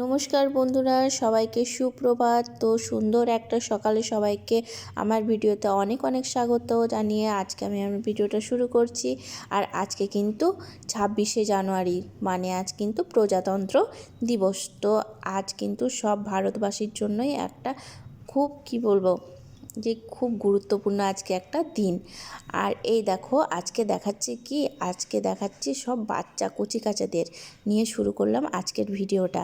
নমস্কার বন্ধুরা, সবাইকে সুপ্রভাত। তো সুন্দর একটা সকালে সবাইকে আমার ভিডিওতে অনেক অনেক স্বাগত জানিয়ে আজকে আমি আমার ভিডিওটা শুরু করছি। আর আজকে কিন্তু 26শে জানুয়ারি, মানে আজ কিন্তু প্রজাতন্ত্র দিবস। তো আজ কিন্তু সব ভারতবাসীর জন্যই একটা খুব খুব গুরুত্বপূর্ণ আজকে একটা দিন। আর এই দেখো আজকে দেখাচ্ছি সব বাচ্চা কচিকাচাদের নিয়ে শুরু করলাম আজকের ভিডিওটা।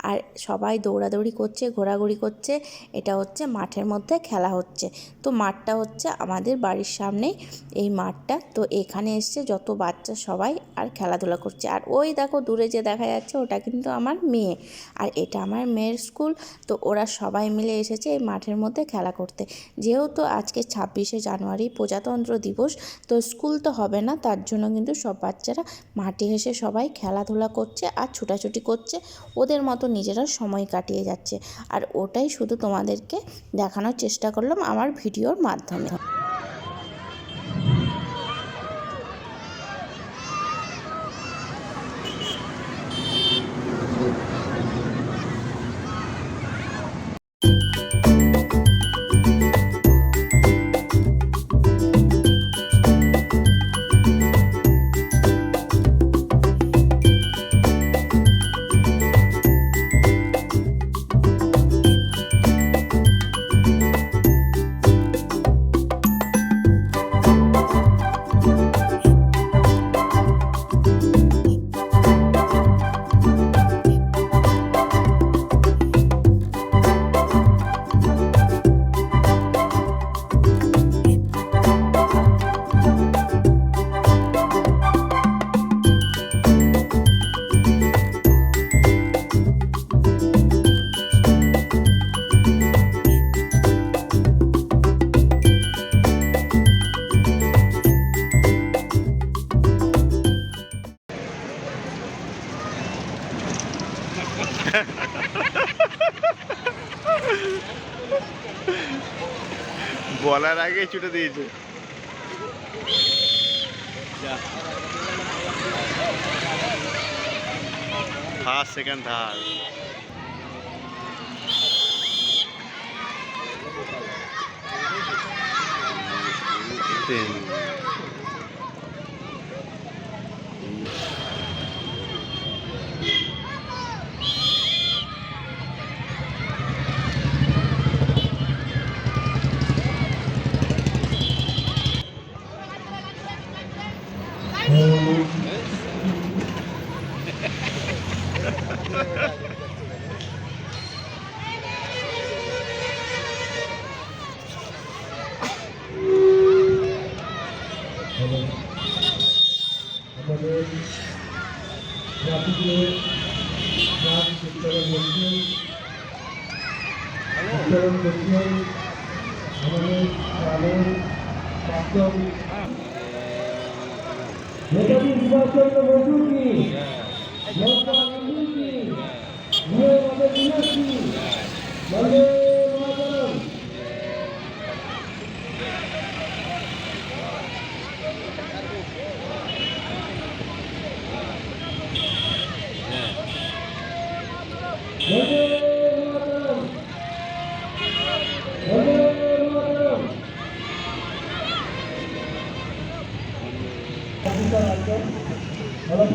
আর সবাই দৌড়াদৌড়ি করছে, ঘোরাঘুরি করছে। এটা হচ্ছে মাঠের মধ্যে খেলা হচ্ছে। তো মাঠটা হচ্ছে আমাদের বাড়ির সামনেই এই মাঠটা। তো এখানে এসছে যত বাচ্চা সবাই আর খেলাধুলা করছে। আর ওই দেখো দূরে যে দেখা যাচ্ছে ওটা কিন্তু আমার মেয়ে, আর এটা আমার মেয়ের স্কুল। তো ওরা সবাই মিলে এসেছে এই মাঠের মধ্যে খেলা করতে। যেহেতু আজকে 26শে জানুয়ারি প্রজাতন্ত্র দিবস, তো স্কুল তো হবে না, তার জন্য কিন্তু সব বাচ্চারা মাঠে এসে সবাই খেলাধুলা করছে আর ছোটাছুটি করছে, ওদের মতো নিজেরা সময় কাটিয়ে যাচ্ছে। আর ওটাই শুধু তোমাদেরকে দেখানোর চেষ্টা করলাম আমার ভিডিওর মাধ্যমে। বলার আগে ছুটে দিয়েছে। ফার্স্ট সেকেন্ড থার্ড তিন। আমাদের জাতিকে প্রাণ উত্তরণ করছেন আমাদের প্রাণের প্রাক্তন নেতাজি সুভাষচন্দ্র বসু কি, মহাত্মা গান্ধী কি, আমাদের দিবস কি, বন্দে মাতরম।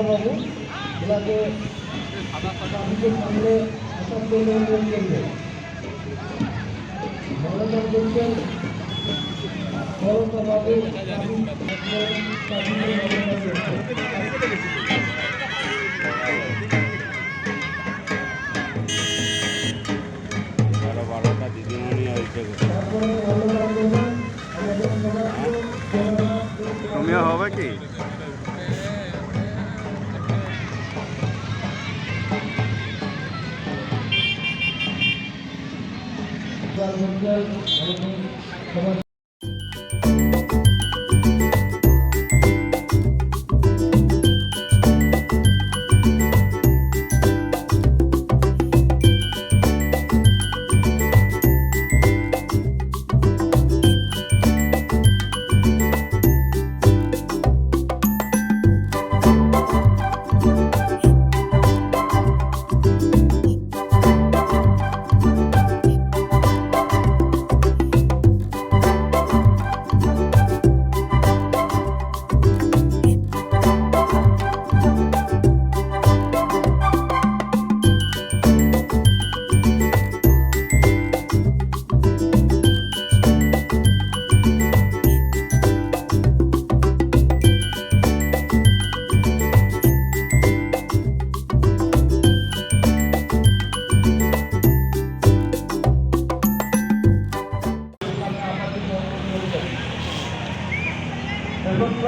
বাবু ওনাকে ট্রাফিকের সামনে আসার জন্য অনুরোধ করবেন। মনোনয়ন করছেন বাবু তুমিও হবে কি? সমাজ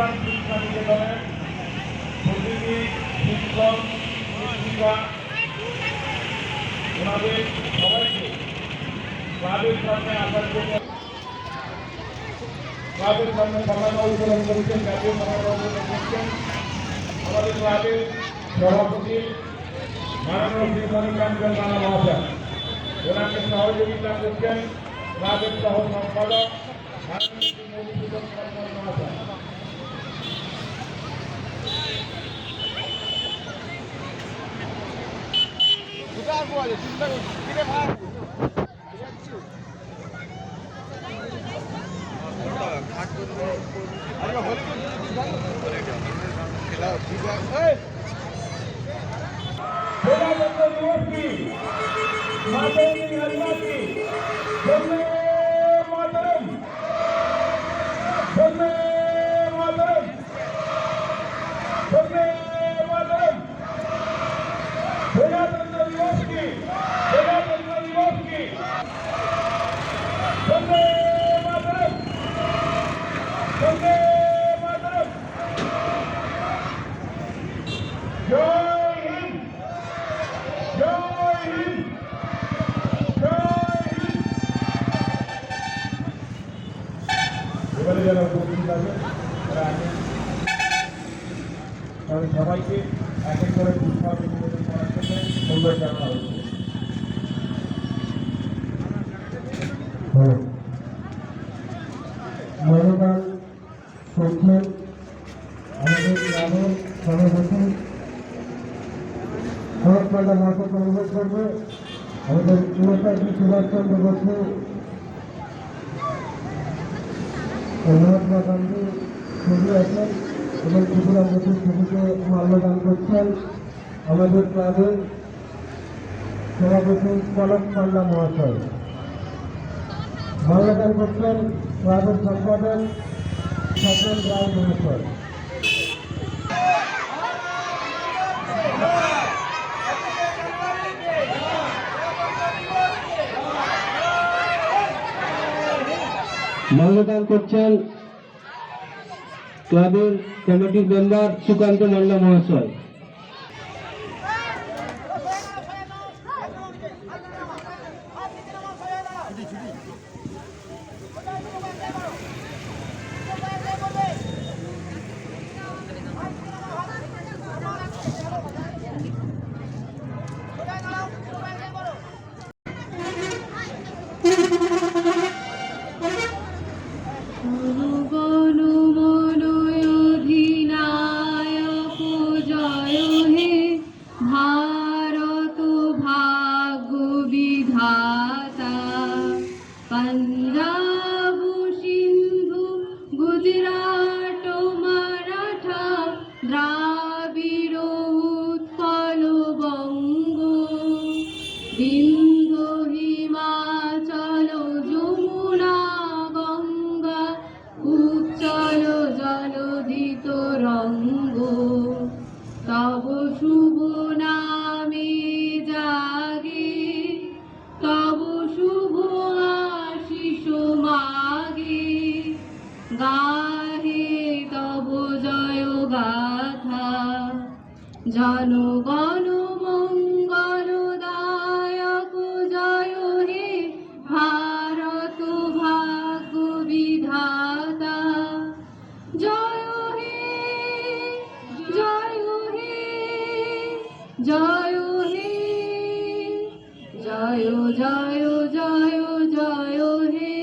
মডার্ন শিক্ষা নিকেতনের প্রতিটি শিক্ষক শিক্ষিকা ওনাদের সবাইকে ক্লাবের সামনে আসার জন্য ক্লাবের সামনে পতাকা উত্তোলন করেছেন, জাতীয় পতাকা উত্তোলন করছেন আমাদের ক্লাবের সভাপতি মাননীয় শ্রীমণি কাঞ্চন রানা মহাশয়। ওনাকে সহযোগিতা করছেন ক্লাবের সহ সম্পাদক মাননীয় শ্রী মধুসূদন সরকার মহাশয়। প্রজাতন্ত্র দিবস কি মাতঙ্গী আদিবাসী বন্দে মাতরম, বন্দে মাতরম, বন্দে মাতরম। প্রজাতন্ত্র দিবস কি, প্রজাতন্ত্র দিবস কি, বন্দে মাতরম, বন্দে মাতরম। জয় হিন্দ, জয় হিন্দ, জয় হিন্দ। এবারে যারা উপস্থিত আছে তারা তাদের সবাইকে এক এক করে পুষ্পাঞ্জলি নিবেদন করার জন্য অনুরোধ জানানো হয়েছে। মনোদান করছেন আমাদের গ্রামের সভাপতি শরৎচন্দ্র মহাশয় অনুরোধ করবে। আমাদের নেতাজি সুভাষচন্দ্র বসু, মহাত্মা গান্ধী ছবি আছেন এবং ত্রিপুরাম বসুর ছবিকে মাল্যদান করছেন আমাদের ক্লাবের সভাপতি পলক পান্ডা মহাশয়। মাল্যদান করছেন ক্লাবের সম্পাদক স্বপন রায় মহাশয়। মাল্যদান করছেন ক্লাবের কমিটির মেম্বার সুকান্ত মাল্লা মহাশয়। पंजाब सिंधु गुजरात मराठा द्राविड़ उत्कल बंग बिंदु हिमाचल যমুনা গঙ্গা উচ্চল জলধি তরঙ্গ তব শুভ নামে জাগে তব শুভ আশিস মাগে গাহে তব জয় গাথা জনগণ মঙ্গল দায়ক জয় হে ভারত ভাগ্য বিধাতা জয় হে জয় হে জয় হে জয় জয় জয় জয় হে।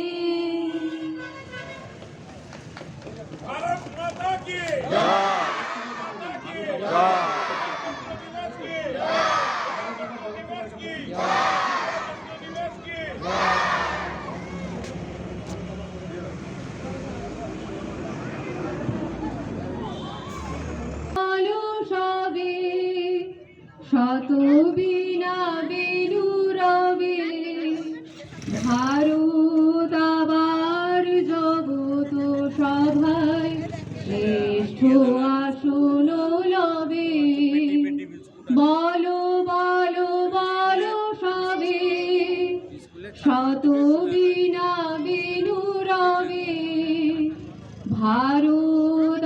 भारत माता की শত বিনা বেনু রবে ভারত আবার জগত সভায় শ্রেষ্ঠ আসন লবে বলো বলো বলো সবে শত বিনা বেনু রবে ভারত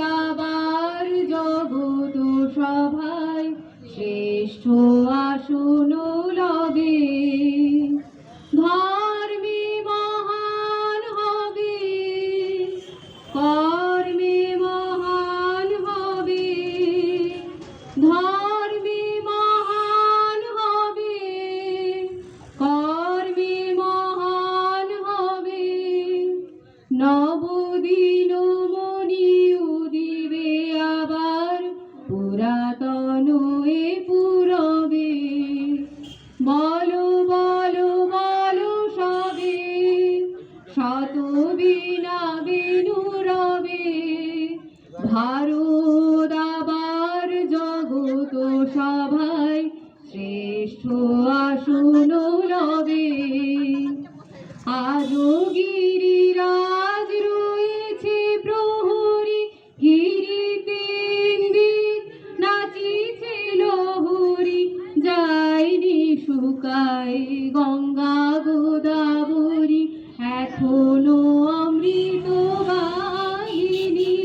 ভারত আবার জগত সভায় শ্রেষ্ঠ আসন লবে। আজও গিরিরাজ রয়েছে প্রহরী, গিরিতে নাচিছে লহরী, যায়নি শুকায় গঙ্গা গোদাবরী, এখনো অমৃত বাহিনী।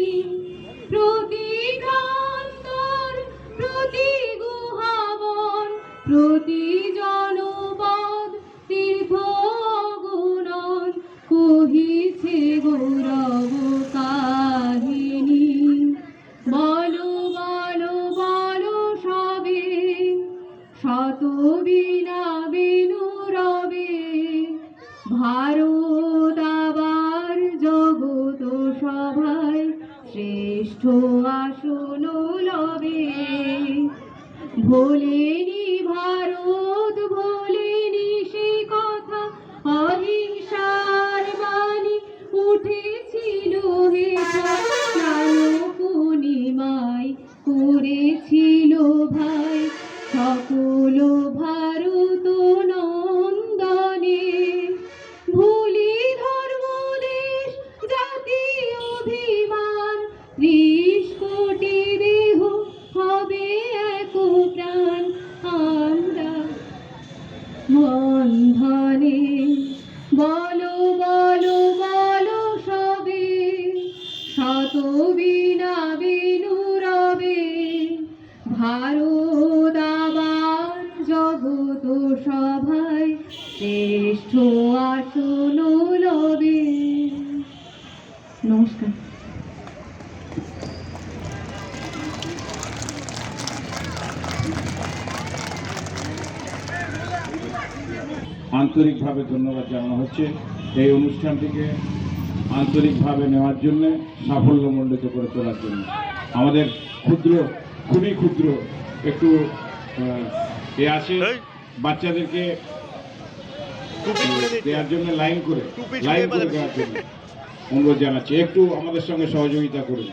প্রতি প্রান্তর প্রতি গুহাবন প্রতি জনপদ তীর্থ গুণন কহিছে গৌরব কাহিনী। বলো বলো বলো সবে, শত বিনা বেনু রবে, ভারত আবার জগত সভায় শ্রেষ্ঠ আসন লবে। ভোলেনি ভারত ভোলেনি সে কথা, অহিংসার বাণী উঠেছিল হেথা, পূর্ণিমায় করেছিল ভাই সকল ভারত নন্দনে। ভুলি ধর্ম দেশ জাতি অভিমান, 30 কোটি দেহ হবে এক প্রাণ, আমরা বন্ধনে। বলো বলো বলো সবে, শত বিনা বেনু রবে, ভারত আবার জগত সভায় শ্রেষ্ঠ আসন লবে। নমস্কার। আন্তরিকভাবে ধন্যবাদ জানানো হচ্ছে এই অনুষ্ঠানটিকে আন্তরিকভাবে নেওয়ার জন্য, সাফল্যমণ্ডিত করে তোলার জন্য। আমাদের ক্ষুদ্র, খুবই ক্ষুদ্র একটু এ আছে, বাচ্চাদেরকে দেওয়ার জন্য লাইন করে দেওয়ার জন্য অনুরোধ জানাচ্ছি, একটু আমাদের সঙ্গে সহযোগিতা করুন।